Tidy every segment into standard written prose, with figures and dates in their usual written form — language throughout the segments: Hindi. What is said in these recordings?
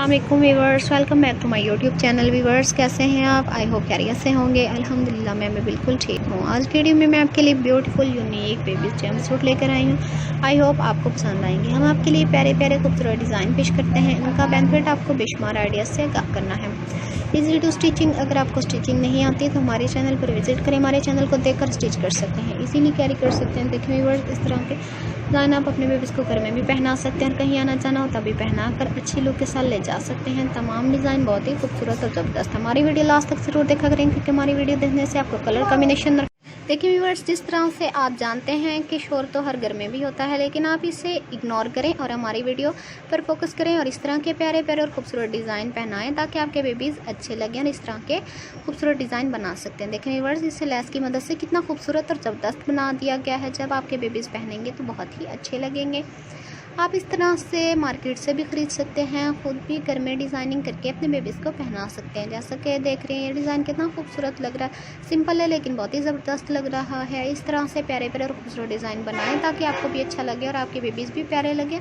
अस्सलामुअलैकुम viewers, welcome back to my YouTube channel. Viewers, कैसे हैं आप? आई होप खैरियत से होंगे। अल्हम्दुलिल्लाह मैं बिल्कुल ठीक हूँ। आज वीडियो में मैं आपके लिए beautiful unique baby jump suit लेकर आई हूँ। आई होप आपको पसंद आएंगे। हम आपके लिए प्यारे प्यारे खूबसूरत डिज़ाइन पेश करते हैं। इनका बेनिफिट आपको बेशुमार आइडिया से आगाह करना है। Easy to stitching. अगर आपको स्टिचिंग नहीं आती तो हमारे चैनल पर विजिट करें। हमारे चैनल को देखकर स्टिच कर सकते हैं, इजीली कैरी कर सकते हैं। देखिए व्यूवर्स, इस तरह के डिज़ाइन आप अपने बेबीज़ को घर में भी पहना सकते हैं और कहीं आना जाना हो तभी पहना कर अच्छी लुक के साथ ले जा सकते हैं। तमाम डिज़ाइन बहुत ही खूबसूरत और ज़बरदस्त। हमारी वीडियो लास्ट तक ज़रूर देखा करें, क्योंकि हमारी वीडियो देखने से आपको कलर कॉम्बिनेशन देखिए व्यूवर्स, जिस तरह से आप जानते हैं कि शोर तो हर घर में भी होता है, लेकिन आप इसे इग्नोर करें और हमारी वीडियो पर फोकस करें और इस तरह के प्यारे प्यारे और खूबसूरत डिज़ाइन पहनाएं ताकि आपके बेबीज़ अच्छे लगें और इस तरह के खूबसूरत डिज़ाइन बना सकते हैं। देखें व्यूवर्स, इसे लेस की मदद से कितना खूबसूरत और ज़बरदस्त बना दिया गया है। जब आपके बेबीज़ पहनेंगे तो बहुत ही अच्छे लगेंगे। आप इस तरह से मार्केट से भी ख़रीद सकते हैं, ख़ुद भी घर में डिज़ाइनिंग करके अपने बेबीज़ को पहना सकते हैं। जैसा कि देख रहे हैं, ये डिज़ाइन कितना खूबसूरत लग रहा है। सिंपल है लेकिन बहुत ही ज़बरदस्त लग रहा है। इस तरह से प्यारे प्यारे और खूबसूरत डिज़ाइन बनाएं ताकि आपको भी अच्छा लगे और आपके बेबीज़ भी प्यारे लगे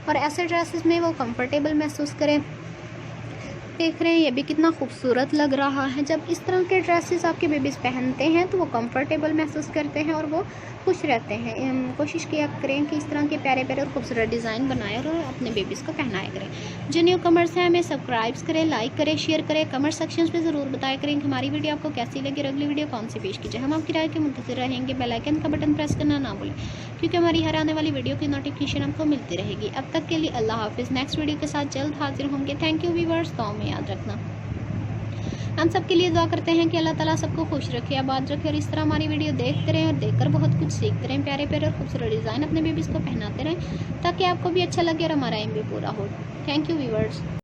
और ऐसे ड्रेसेस में वो कंफर्टेबल महसूस करें। देख रहे हैं, ये भी कितना खूबसूरत लग रहा है। जब इस तरह के ड्रेसेस आपके बेबीज़ पहनते हैं तो वो कंफर्टेबल महसूस करते हैं और वो खुश रहते हैं। कोशिश किया करें कि इस तरह के प्यारे प्यारे और खूबसूरत डिज़ाइन बनाएं और अपने बेबीज़ को पहनाया करें। जो न्यू कमर्स हैं हमें सब्सक्राइब करें, लाइक करें, शेयर करें। कमेंट सेक्शन में ज़रूर बताया करें कि हमारी वीडियो आपको कैसी लगी और अगली वीडियो कौन सी पेश की जाए। हम आपकी राय के मुंतज़िर रहेंगे। बेल आइकन का बटन प्रेस करना ना भूलें, क्योंकि हमारी हर आने वाली वीडियो की नोटिफिकेशन आपको मिलती रहेगी। अब तक के लिए अल्लाह हाफिज़। नेक्स्ट वीडियो के साथ जल्द हाजिर होंगे। थैंक यू व्यूअर्स, दुआ में याद रखना। हम सब के लिए दुआ करते हैं कि अल्लाह ताला सबको खुश रखे, आबाद रखे और इस तरह हमारी वीडियो देखते रहें और देखकर बहुत कुछ सीखते रहें। प्यारे प्यारे और खूबसूरत डिज़ाइन अपने बेबीज़ को पहनाते रहें ताकि आपको भी अच्छा लगे और हमारा एम भी पूरा हो। Thank you viewers.